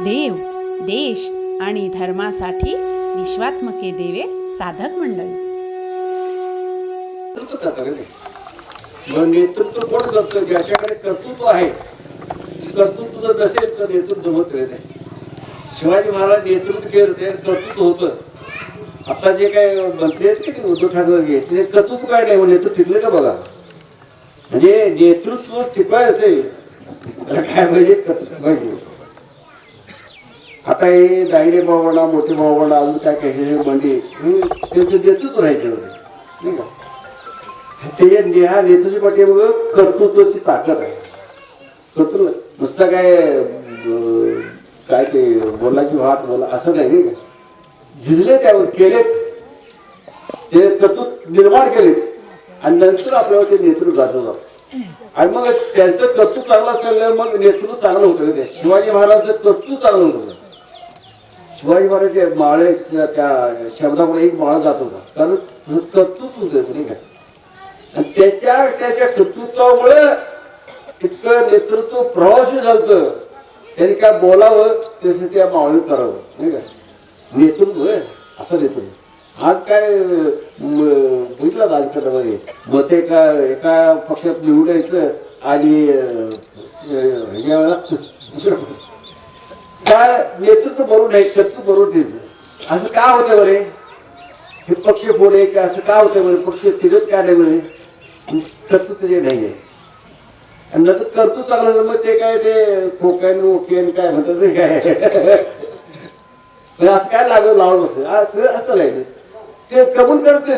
देव, देश आणि धर्मासाठी विश्वात्मके देवे साधक मंडळी. नेतृत्व कोण करतो? ज्याच्याकडे कर्तृत्व आहे. कर्तृत्व जर नसेल तर नेतृत्व जमत नाही. शिवाजी महाराज नेतृत्व केलं ते कर्तृत्व होतं. आता जे काय मंत्री आहेत की उद्धव ठाकरे ते कर्तृत्व काय नाही, नेतृत्व टिकले का बघा. म्हणजे नेतृत्व टिकवाय असेल तर काय पाहिजे? कर्तृत्व पाहिजे. आता हे दाईडे भावना, मोठे भावना, अजून काय काही म्हणजे त्यांचं नेतृत्व राहायचं होतं नाही का. ते ह्या नेतृत्वाची पाठीमागे कर्तृत्वाची ताकद आहे. कर्तृत्व नुसतं काय ते बोलायची वाट बोला असं नाही का. झिजले त्यावर केलेत, ते कर्तृत्व निर्माण केलेत आणि नंतर आपल्यावर ते नेतृत्व गाजवलं. आणि मग त्यांचं कर्तृत्व चांगलं असल्यामुळे मग नेतृत्व चांगलं होतं. शिवाजी महाराजांचं कर्तृत्व चांगलं होतं. शिवाजी महाराज माळे त्या शब्दामध्ये एक माळा जात होता कारण कर्तृत्व होतं नाही का. आणि त्याच्या कर्तृत्वामुळे इतकं नेतृत्व प्रवासी झालं. त्यांनी काय बोलावं तसं त्या मावळीत करावं नाही का. नेतृत्व असं नेतृत्व. आज काय बघितलं राजकारणामध्ये मग ते एका पक्षात निवडून यायचं आणि काय नेतृत्व बरोबर नाही, कर्तृत्व बरोबर द्यायचं. असं का होतं बरे? हे पक्ष पुढे काय असं का होतं बरे? पक्ष तिरत काय नाही बरे? कर्तृत्व जे नाही आहे. आणि नंतर कर्तृत्व चांगलं मग ते काय ते खोक्यान ओकेन काय म्हणतात ते काय असं काय लागलं लावून बसतं असं राहिलं. ते कबूल करते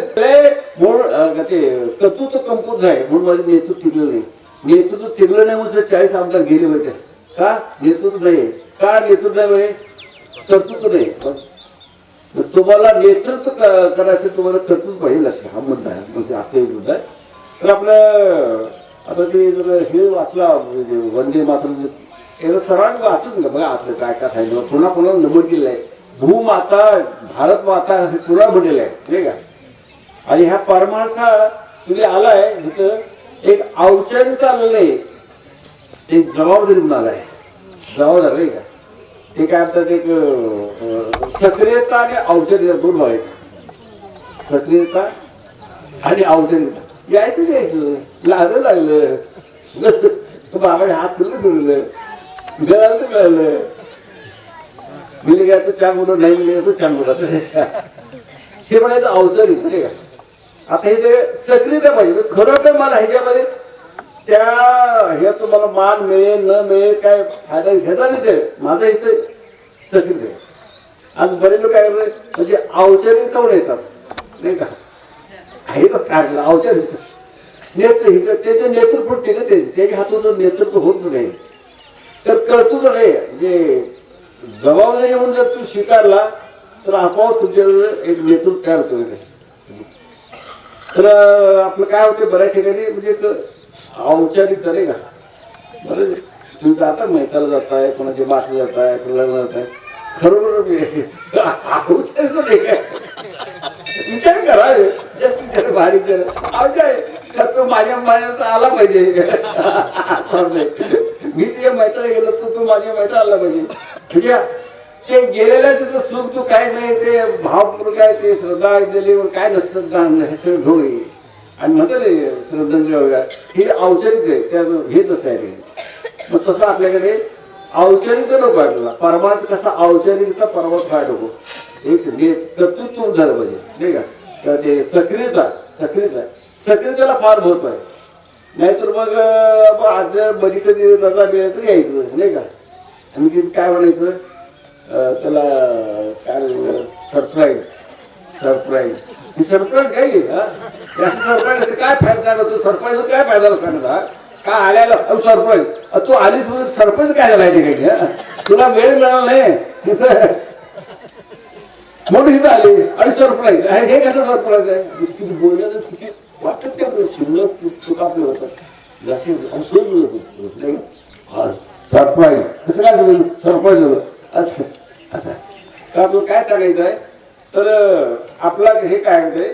म्हणून ते कर्तृत्व कमकुवत आहे म्हणून माझं नेतृत्व टिकलं नाही. नेतृत्व टिकलं नाही म्हणून 40 आमदार गेले होते. का? नेतृत्व नाही. का नेतृत्व नाही म्हणे? कर्तृत्व नाही. तुम्हाला नेतृत्व करायचं तुम्हाला कर्तृत्व पाहिजे लक्ष हा मुद्दा आहे. म्हणजे आपला एक मुद्दा आहे. तर आपलं आता ते जर हे वाचला वंदे मातरम याचं सर्वांनी वाचून का बघा आपलं काय काय सांगितलं. पुन्हा पुन्हा नमूद केलेलं आहे. भूमाता भारत माता हे पुन्हा म्हटलेलं आहे नाही का. आणि ह्या परमार्थ तुम्ही आलाय तिथं एक औपचारिक आलेलं नाही, एक जबाबदारी म्हणून आलाय. जबाबदार नाही का. ते काय म्हणतात एक सक्रियता आणि औपचारिकता दोन व्हायचं. सक्रियता आणि औपचारिकता यायचं लागलं बाबाने हात फिरलं गळालं तर कळलं. मिले गेला तर छान बोलत, नाही मिले तर छान बोलत हे म्हणायचं औपचारिक नाही का. आता हे ते सक्रियता पाहिजे. खरं तर मला ह्याच्यामध्ये त्या हे तुम्हाला मान मिळेल न मिळेल काय फायदा घेता नाही ते माझं इथे सक्रिय आहे. आज बरेच लोक काय म्हणजे औपचारिकतावर येतात नाही का. काही तर काय औपचारिक नेतृत्व त्याचे नेतृत्व टिकते त्याच्या हातून नेतृत्व होत नाही. तर कर्तृत्व नाही म्हणजे जबाबदारी म्हणून जर तू स्वीकारला तर आपोआप तुझ्यावर एक नेतृत्व तयार होतो. तर आपलं काय होतं बऱ्याच ठिकाणी म्हणजे औपचारिक नाही का. बरं तुम्ही जाता मैताला जाताय, कोणाच्या बासला जाताय, लग्न जाताय. खरोखर विचार करा. विचार भारी करतो माझ्या मनात आला पाहिजे. मी तुझ्या मैताला गेलो तर तू माझ्या मैता आला पाहिजे. म्हणजे ते गेलेल्याच सुख तू काय नाही ते भावपूर काय ते श्रद्धा दिली काय नसतं हे सगळं ढोळी आणि म्हणतात श्रद्धांजली वगैरे हे औपचारिक आहे. त्या हे तसं आहे. मग तसं आपल्याकडे औपचारिकता नको आपल्याला. परमार्थ कसा औपचारिकता परमार्थ काय नको. एक कर्तृत्व झालं पाहिजे नाही का. तर ते सक्रियतेला फार महत्व आहे. नाहीतर मग आज कधी कधी रजा मिळेल तर यायचं नाही का. आणि काय म्हणायचं त्याला काय सरप्राईज ही सरप्राईज काय सरप्राईज काय फायदा झाला. तो सरप्राईज काय फायदा करणार काय आल्याला सरप्राईज तू आलीच म्हणून सरप्राईज काय झाला काही तुला वेळ मिळाला नाही तिथं मोठी तिथं आली आणि सरप्राईज हे कसं सरप्राईज आहे. किती बोलण्याचं किती वाटत ते आपलं शिल्लक चुका आपलं होतं जसे होत नाही. सरप्राईज कसं काय झालं सरप्राईज झालं असं असं तर आपलं काय सांगायचं आहे. तर आपला हे काय म्हणते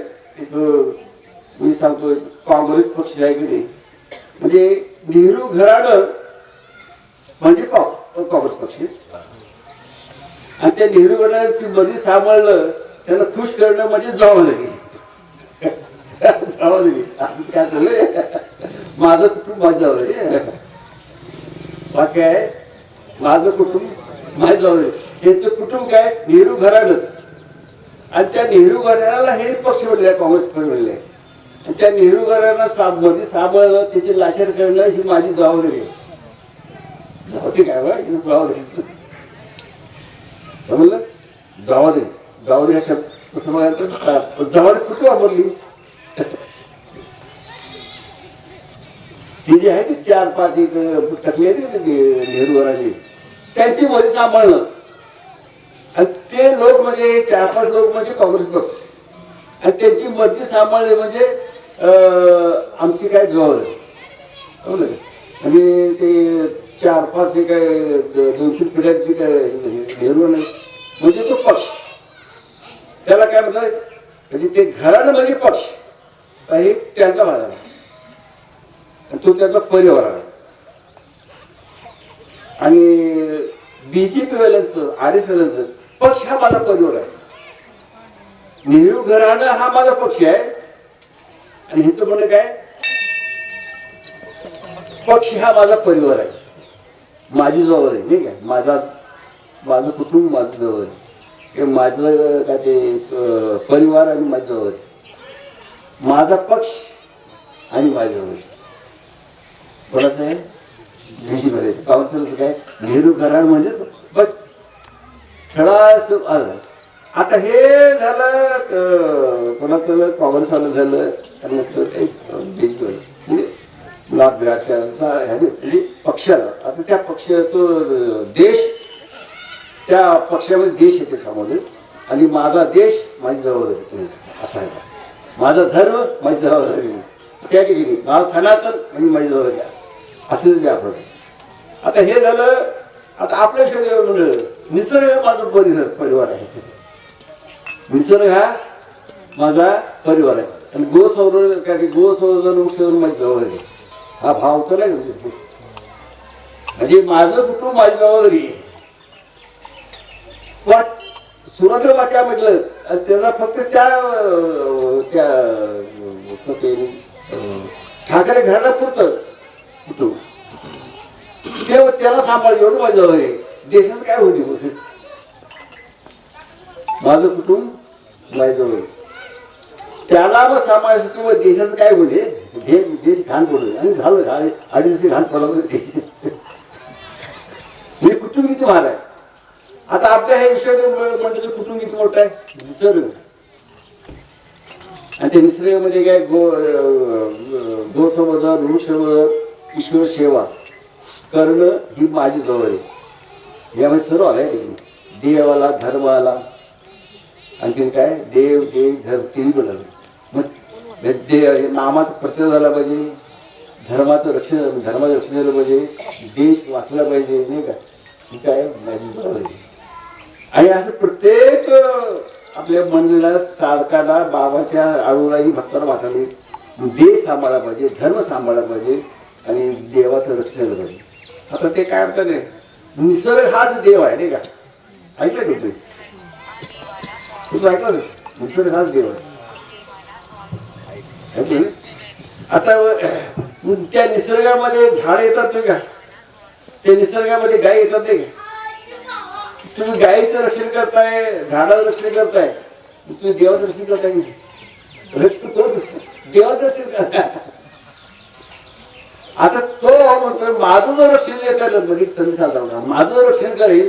मी सांगतो काँग्रेस पक्ष आहे की नाही म्हणजे नेहरू घराणं म्हणजे काँग्रेस पक्ष आणि त्या नेहरू घराण्याची मध्ये सांभाळलं, त्यांना खुश करणं म्हणजे जबाबदारी. जबाबदारी काय झालं, माझं कुटुंब माझी जबाबदारी. बाकी आहे माझं कुटुंब माझी जबाबदारी. त्यांचं कुटुंब काय, नेहरू घराणंच. आणि त्या नेहरू घराण्याला हे पक्ष मिळले, काँग्रेस पक्ष मिळले. आणि त्या नेहरू घराण्याला मध्ये सांभाळलं, त्याची लाचार करणं ही माझी जबाबदारी आहे. जबाबदारी काय बा, जबाबदारी समजलं. जबाबदारी जबाबदारी अशा जबाबदारी कुठे वापरली, ती जी आहे ती 4-5 एक टकली आहे नेहरू घराणी, त्यांची मध्ये सांभाळणं. आणि ते लोक म्हणजे 4-5 लोक म्हणजे काँग्रेस पक्ष, आणि त्यांची मर्जी सांभाळली म्हणजे आमची काय जबाबदारी. समजलं. आणि ते 4-5 हे काय 2-3 पिढ्यांची काय नेहरू म्हणजे तो पक्ष, त्याला काय म्हणतात म्हणजे ते घराणं म्हणजे पक्ष, हे त्यांचा भाग आहे आणि तो त्याचा परिवार आहे. आणि बीजेपी वाल्यांचं RS वाल्यांचं पक्ष हा माझा परिवार आहे. नेहरू घराणं हा माझा पक्ष आहे. आणि ह्याचं म्हणणं काय, पक्ष हा माझा परिवार आहे, माझी जबाबदारी नाही काय, माझं कुटुंब माझं जबाबदारी, माझं काय ते परिवार आणि माझी जबाबदारी, माझा पक्ष आणि माझी जबाबदारी. कोणाचं आहे, बीजेपी काउन्सिलरचं काय, नेहरू घराणं म्हणजे बट ठळास आलं. आता हे झालं कोणाचं, काँग्रेस वालं झालं, आणि बीजेपी म्हणजे ब्लॉक ह्याने पक्षाला. आता त्या पक्ष तो देश, त्या पक्षामध्ये देश आहे त्याच्यामध्ये. आणि माझा देश माझी जबाबदारी असं आहे. माझा धर्म माझी जबाबदारी, त्या ठिकाणी माझा सनातन आणि माझी जबाबदारी असं आपण. आता हे झालं. आता आपल्या शरीर म्हणजे निसर्ग माझा परिवार आहे. निसर्ग हा माझा परिवार आहे. आणि गोसंवर्धन काय, गोसंवर्धन वृक्षवर्धन माझी जबाबदारी आहे. हा भाव तर नाही म्हणजे माझं कुटुंब माझी जबाबदारी आहे. पण सुरुवातीला वाक्या म्हटलं त्याचा फक्त त्या ठाकरे घराला पुरतं कुटुंब, त्याला सांभाळ एवढं माझी जबाबदारी आहे. देशाचं काय होती, माझं कुटुंब माझी जबाबदारी, त्याला मग सांभाळायचं. मग देशाचं काय होते, देश घाण पडतो. आणि झालं 2.5 घाण पडला देश. हे कुटुंब किती महाग आहे. आता आपल्या हे विषय मंडळाचं कुटुंब किती मोठं आहे, निसर्ग. आणि त्या निसर्गामध्ये काय गोसंवर्धन, वृक्षवर्धन, ईश्वर सेवा करणं ही माझी जबाबदारी. यामध्ये सर्व आलं आहे, देवाला, धर्माला, आणखीन काय देव धर्म तिन्ही बोलावं. मग नामाचा प्रचार झाला पाहिजे, धर्माचं रक्षण झालं पाहिजे, देश वाचला पाहिजे नाही का. ही काय माझी जबाबदारी. आणि असं प्रत्येक आपल्या मंदिराला सारखाला बाबाच्या आळूलाही भक्ताला वाटावे, देश सांभाळला पाहिजे, धर्म सांभाळला पाहिजे आणि देवाचं रक्षण झालं पाहिजे. आता ते काय म्हणतात, निसर्ग हाच देव आहे नाही का. ऐकलं का तुम्ही ऐकलं, निसर्ग हाच देव आहे. आता त्या निसर्गामध्ये झाड येतात नाही का, त्या निसर्गामध्ये गाय येतात नाही का. तुम्ही गायीचं रक्षण करताय, झाडाचं रक्षण करताय, तुम्ही देवाचं रक्षण करताय. रक्षण करून देवाचं रक्षण करताय. आता तो म्हणतोय माझं जर रक्षण करलं म्हणजे संधी साधला, माझं रक्षण करेल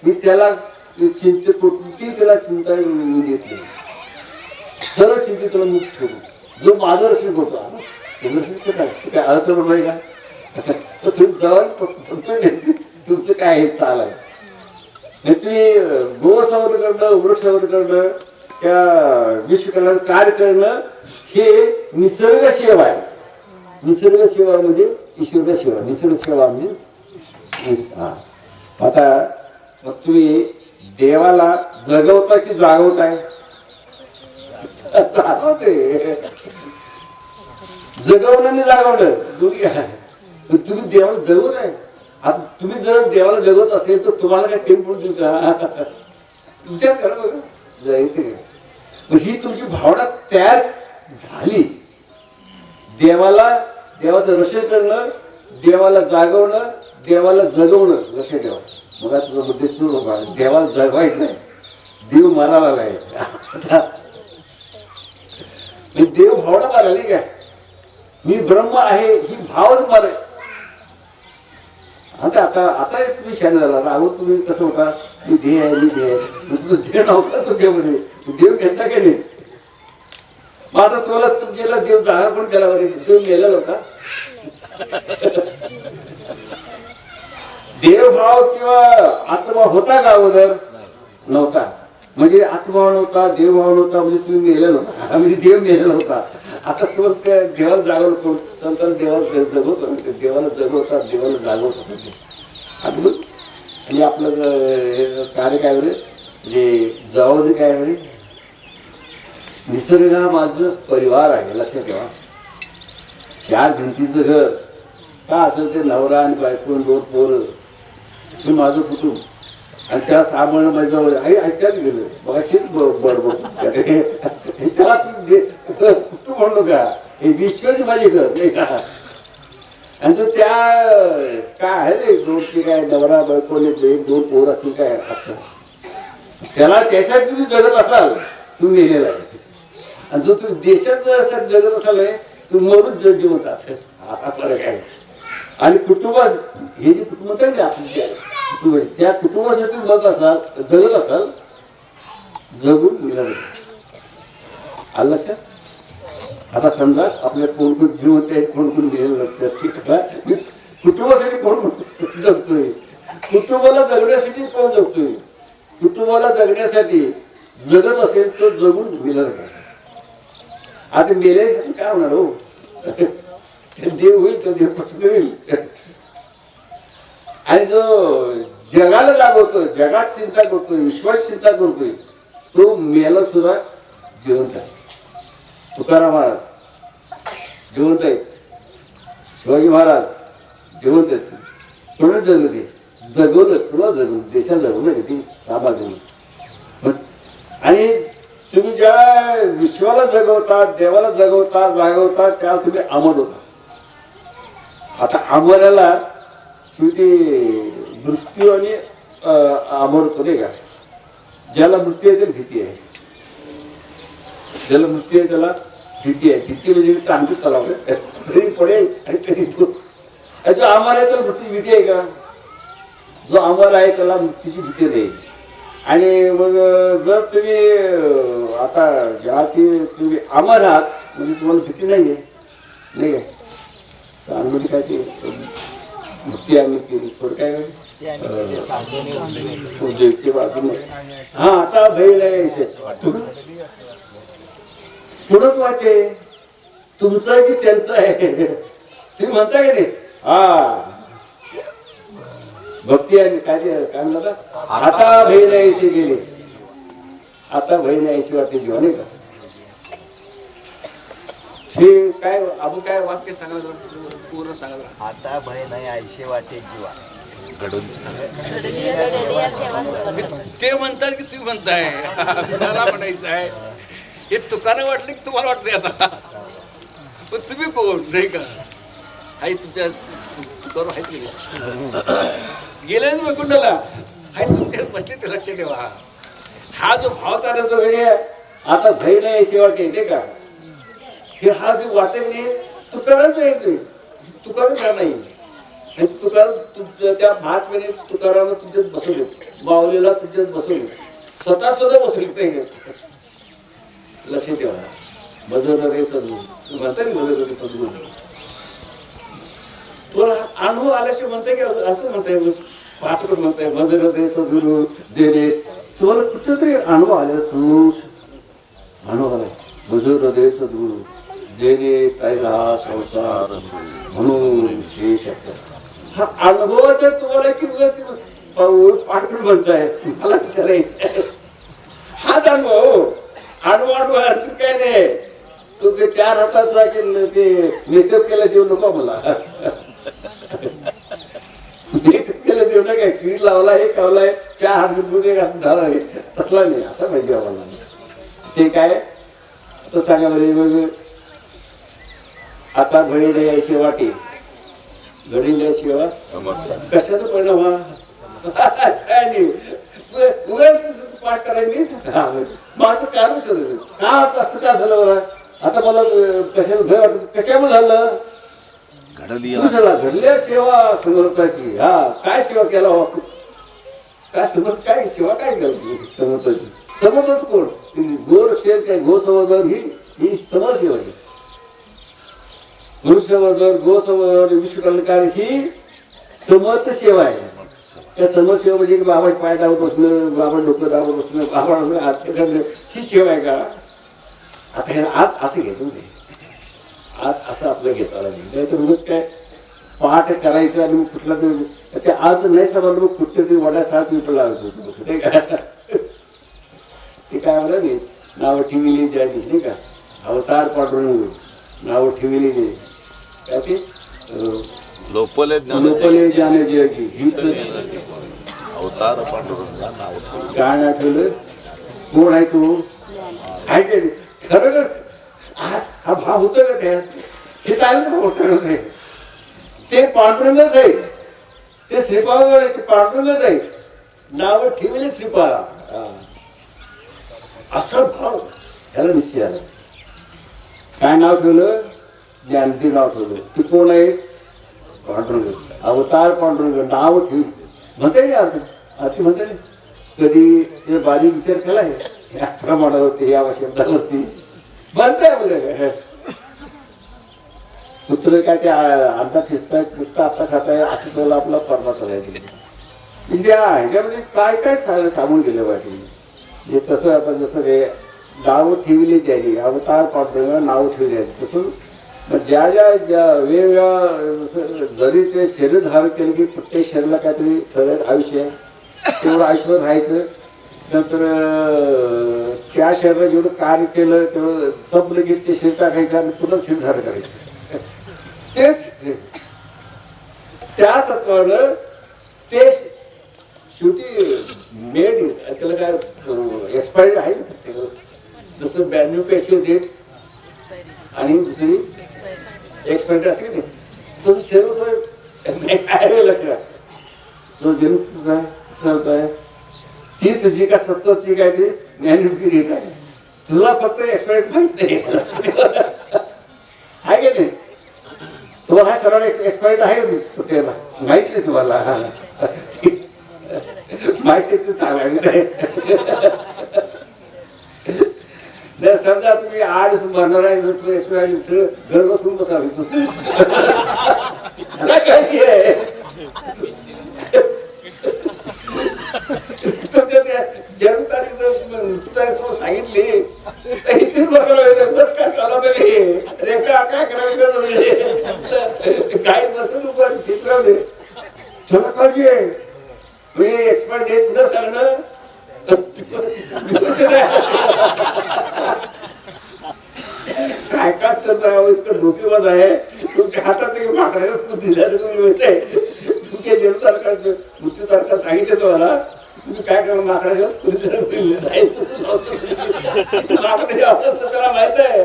मी, त्याला चिंता कुठली त्याला चिंता येऊ देत नाही. सर्व चिंतेला मुक्त ठेवू. जो माझं रक्षण करतो त्याचं रक्षण काय अर्थ बरोबर का, तर तुम्ही जवळ तुमचं काय हे चाल आहे. तुम्ही गोसंवर्धन करणं, वृक्षवर्धन करणं, त्या विश्वकल्याण कार्य करणं हे निसर्ग सेवा आहे. निसर्ग सेवा म्हणजे ईश्वर सेवा. निसर्ग सेवा म्हणजे हा. आता मग तुम्ही देवाला जगवता की जागवताय, जागवते. जगवणं आणि जागवणं दोन्ही आहे. तुम्ही देवाला जगवत आहे, आता तुम्ही जर देवाला जगत असेल तर तुम्हाला काय कमी पडतील का? विचार करा बघा. जायचं काय पण ही तुमची भावना तयार झाली. देवाचं रक्षण करणं, देवाला जागवणं, देवाला जगवणं. लक्ष ठेवा. बघा तुझा उद्देश देवाला जगवायचं नाही, देव मारायला नाही. देव भावना मारायला काय, मी ब्रह्म आहे ही भावच मारे. आता आता आता तुम्ही शान झाला. अगोदर तुम्ही कसं होता, मी ध्येय आहे, मी ध्येय आहे. तुझं ध्येय नव्हता तो देवमध्ये. देव घेता की नाही? मग आता तुम्हाला तुमच्याला देव जागा पण केला पाहिजे. देव मेलेला होता. देवभाव किंवा आत्मा होता का अगोदर? नव्हता. म्हणजे आत्मा नव्हता, देवभाव नव्हता, म्हणजे तुम्ही मेलेला होता. म्हणजे देव मेलेला होता. आता तुम्हाला त्या देवाला जागवलं कोण? संतांना देवाला जगवतो, देवाला जगवतात, देवाला जागवतात. आणि आपलं कार्य काय म्हणे, जे जबाबदारी काय म्हणे, निसर्ग हा माझं परिवार आहे. लक्षात ठेवा. 4 भिंतीचं घर का असेल ते नवरा आणि बायको 2 पोरं, हे माझं कुटुंब. आणि त्या 6 महिने माझ्याजवळ आई ऐकायला गेलं. बघा तेच बरोबर त्याला कुटुंब म्हणलो का, हे विश्वच माझे घर नाही का. आणि जर त्या काय आहे 2 की काय नवरा बायको 2 पोर असतील काय असतं, त्याला त्यासाठी तुम्ही जगत असाल, तुम्ही गेलेला आहे. आणि जर तुम्ही देशात जगत असाल तुम्ही मरून जिवंत असेल, असा फरक आहे. आणि कुटुंबात हे जे कुटुंब म्हणतात ना आपली कुटुंब, त्या कुटुंबासाठी जगत असाल, जगून मिळालं. आलं लक्षात. आता समजा आपल्या कोण कोण जिवंत आहे, कोण कोण गेलेलं लक्षात. ठीक आहे. कुटुंबासाठी कोण कोण जगतोय, कुटुंबाला जगण्यासाठी कोण जगतोय, कुटुंबाला जगण्यासाठी जगत असेल तर जगून मिळालं काय. आता मेल्यासाठी काय होणार हो, देव होईल तर देव प्रसन्न होईल. आणि जो जगाला जागवतोय, जगात चिंता करतोय, विश्वास चिंता करतोय, तो मेला सुद्धा जिवंत आहे. तुकाराम महाराज जिवंत आहेत, शिवाजी महाराज जिवंत आहेत. कोणाच जगते, जगवलं तुला जगवलं, देशाला जगवलं ती सामाजिक. आणि तुम्ही ज्या विश्वाला जगवता, देवाला जगवता, जागवता, त्या तुम्ही अमर होता. आता अमराला शेवटी मृत्यू आणि अमर होतो नाही का. ज्याला मृत्यू आहे त्याला भीती आहे, ज्याला मृत्यू आहे त्याला भीती आहे. भीती म्हणजे टांगून चालवलं कधी पडेल आणि कधी दूर. जो अमर आहे त्याला मृत्यूची भीती आहे का? जो अमर आहे त्याला मृत्यूची भीती नाही. आणि मग जर तुम्ही आता ज्या की तुम्ही अमर आहात म्हणजे तुम्हाला भीती नाही आहे, नाही काय सांगली काय ते भक्ती आम्ही केली थोडं काय उद्योगच्या बाजूने. हा आता भय नाही थोडंच वाटते तुमचं आहे की त्यांचं आहे. तुम्ही म्हणता की नाही हा भक्ती आहे काय म्हणता, आता भय नाहीशी गेली, आता भय नाहीशी वाटते जीवा नाही का. हे काय आपण काय वाक्य सांगायला पूर्ण सांगायला, आता भय नाही ऐशी वाटे जीवा घडून. ते म्हणतात की तुम्ही म्हणताय मला म्हणायचं आहे. हे तुकानं वाटलं की तुम्हाला वाटतंय आता, पण तुम्ही कोण नाही का. आई तुमच्या तुकावर आहेत की गेले ना वैकुंठाला, आई तुमच्या बसले ते लक्ष ठेवा. हा जो भाव तारा जो घडी आता भय नाही अशी वाटते नाही का. हे हा जो वाटेल नाही तुकारामचा येते, तुकाराम नाही. तुकाराम तुमच्या त्या महात्म्याने तुकाराम तुमच्यात बसवले, माऊलीला तुमच्यात बसवले, स्वतः सुद्धा बसवले पाहिजे. लक्ष ठेवा. मजर सद्गुरू म्हणता ना, मजर सद्गुरू तुला अनुभव आल्याशिवाय म्हणताय की असं म्हणताय बस पाठ करून म्हणताय मजर सद्गुरू जे तुम्हाला कुठेतरी अनुभव आला, अनुभव आलाय मजर हृदय सद्गुरू जेने पाहिला संसार म्हणून शेष. हा अनुभवाचा तुम्हाला की पाठ करून म्हणताय मला विचारायचं हाच अनुभव. अनुभव काय नाही तू ते 4 हाताचा ते मेकअप केला देऊ नको मला. कुठलं काय किरी लावलाय कावलाय चहा हात झालाय तसला नाही असं माहिती आम्हाला. ते काय तर सांगा बरे आता घडी यायची वाटे घडी सेवा कशाचा परिणाम हा पाठ करायची माझं कामच का असं का झालं मला आता मला कशा भय वाटत कशामुळे झालं घडल्या सेवा समर्थाची. हा काय सेवा केला काय समर्थ काय सेवा काय केली समर्थाची. समर्थच कोण गोरक्षण काय गोसंवर्धन ही समाजसेवा आहे. गुरुसंवर्धन गोसंवर्धन विश्वकल्याणकारी ही समर्थ सेवा आहे. त्या समर्थ सेवा म्हणजे बाबाचे पाय दाबत बसणं बाबा डोकं दाबत बसणं बाबा हात करणं ही सेवा आहे का. आता हे आत असं घ्यायचं म्हणजे आत असं आपलं घेता लागेल नाही तर मगच काय पाठ करायचं आणि कुठला तरी ते आज नाही समजलं मग कुठलं तरी वड्यासारखं मी लावायचं होतं ते काय म्हणा नाही नावं ठेवली द्यायची नाही का अवतार पाठवून नावं ठेवली नाही काय ते लोपले जाण्याची ही अवतार पांडुरंगा नाव काय आठवलं कोण आहे तू काय केलं खरं आज हा भाव होतो का त्यात हे चालेल मोठं आहे ते पांडुरंगच आहे ते श्रीपावर ते पांडुरंगच आहे नावं ठेवले श्रीपाला असा भाव ह्याला निश्चय आला. काय नाव ठेवलं जानकी नाव ठेवलं ती कोण आहे पांडुरंग अवतार पांडुरंग नाव ठेवली म्हणते नाही आरती म्हणते नाही कधी ते बारीक विचार केला आहे या प्रमाणावरती या शब्दावरती म्हणते पुत्र काय ते अर्धा खिचताय पुत्र आता खाताय असं सगळं आपला परमात्मा राहिली म्हणजे ह्याच्यामध्ये काय काय सांगून गेलं पाहिजे म्हणजे तसं आता जसं हे नावं ठेवली त्यांनी अवतार पांडुरंग नावं ठेवली आहेत तसं ज्या वेगवेगळ्या जरी ते शरीर धारण केलं की प्रत्येक शरीराला काहीतरी ठरत आयुष्य आहे तेवढं आयुष्यभर राहायचं नंतर त्या शरीरात जेवढं कार्य केलं तेवढं संपलं की ते शरीर टाकायचं आणि पुन्हा शरीर धारण करायचं तेच त्या तत्वानं ते शेवटी मेड त्याला काय एक्सपायरी आहे ना प्रत्येक जसं मॅन्युफॅक्चर डेट आणि दुसरी एक्सपायरी असते की नाही तसं शरीर सगळं लक्षात तो जन्म तुझा आहे ती तुझी का 70ची काय ते मॅन्युफॅक्चर डेट आहे तुला फक्त एक्सपायरी माहित नाही आहे की नाही तुम्हाला हा सरळ एक्सपायर्ड आहे माहित नाही तुम्हाला माहिती तर चांगला नाही समजा तुम्ही आज भरणार आहे जर तुम्ही एक्सपायर सगळं घर बसून बसावे तसं काय तुमच्या त्या जन्मतारीख जर तारीख तुम्हाला सांगितली इथेच बसला बस काय चालत रे काय करायला काय बसत बस क्षेत्रामध्ये थोडं काळजी आहे मी एक्सपायर डेट न सांगणं काय काय तर इतकं धोकेबाज आहे तुमच्या हातात माकडाचा दिल्यासारखं होते तुमच्या जन्मतारखा मृत्यूतारखा सांगितलं तुम्हाला तुम्ही काय करा माकडाच्या त्याला माहित आहे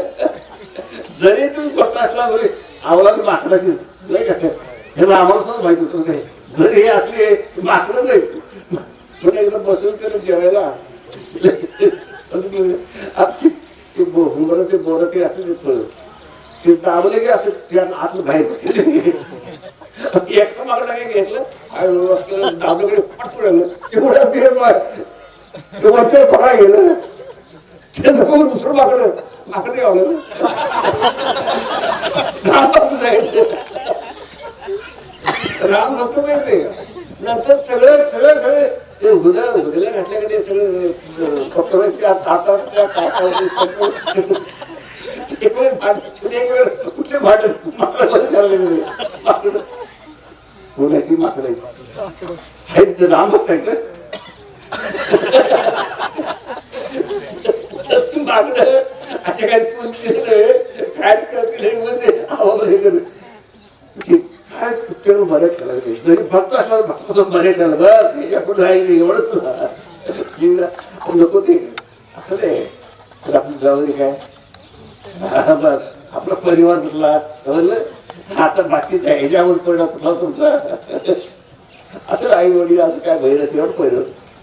जरी तुम्ही बघता असला तरी आम्हाला माकडाचीच नाही का हे आम्हाला सुद्धा माहिती होतं काय जरी हे असले माकडच आहे पण एकदा बसून त्याला जेवायला हुंबराचे बोराचे असले ते दाबले की असं त्याला आतलं बाहेर एकटा माकडा काय घेतलं दाबल्याकडे पटकून राहिलं तेवढ्या ते वरच्यावर पकडा गेलं त्याचं बघून दुसरं माकडं आलं राम भक्तच आहे ते नंतर सगळे ते हुदल्या घातल्याकडे सगळं कपड्याच्या हातात कुठले भांडण माकड कोणाची माकडायची राम भक्त आहे माकड असे काही कोणते काय करतील काय कुठे बरं ठेवायला जरी भक्त असला तर भक्त बरे ठेवलं बस याच्या पुढे राहील एवढंच नको ते असं नाही तर आपली जबाबदारी काय बस आपला परिवार कुठला समजलं आता बाकीच आहे ह्याच्यावर परिणाम कुठला तुमचा असं आई वडील असं काय बहीण असेल एवढं पहिलं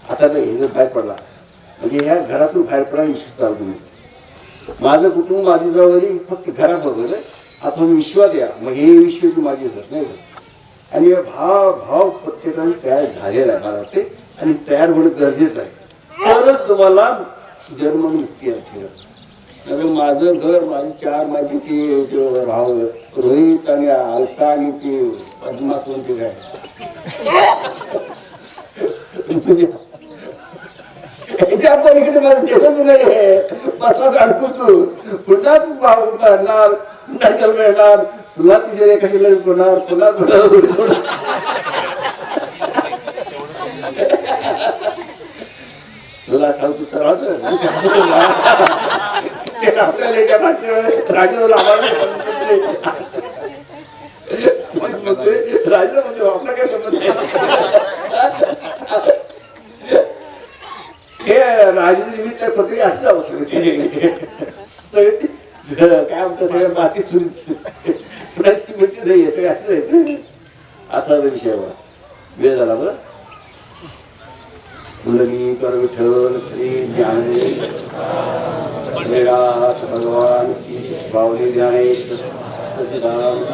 आता नाही हे जर बाहेर पडला म्हणजे ह्या घरातून बाहेर पडा विश्वास लावू तुम्ही माझं कुटुंब माझी जबाबदारी फक्त घराबरोबर आता तुम्ही विश्वास या मग हे विश्वास माझी होत नाही आणि भाव प्रत्येकाने तयार झालेला आहे मला वाटते आणि तयार होणं गरजेचं आहे तरच तुम्हाला जन्ममुक्ती आहे माझं घर माझी ती भाव रोहित आणि अलका आणि ती पद्मा कोणती काय याच्या पलीकडे माझं जेवणच नाही बसलाच अडकून तू पुन्हा भाव करणार पुन्हा जन्म येणार पुन्हा तिचे कशी लग्न होणार पुन्हा तुला सांगतो सर्वांच राजेला म्हणतो आपला काय समज हे राजेचं निमित्त फक्त असं आवश्यक काय म्हणतात सगळ्या माती सुरू नाही सगळे असं असा विषय वेळ झाला बरं मुलगी कर विठ्ठल श्री ज्ञानेश्वर भगवान की बावली ज्ञानेश्वर सचिदानंद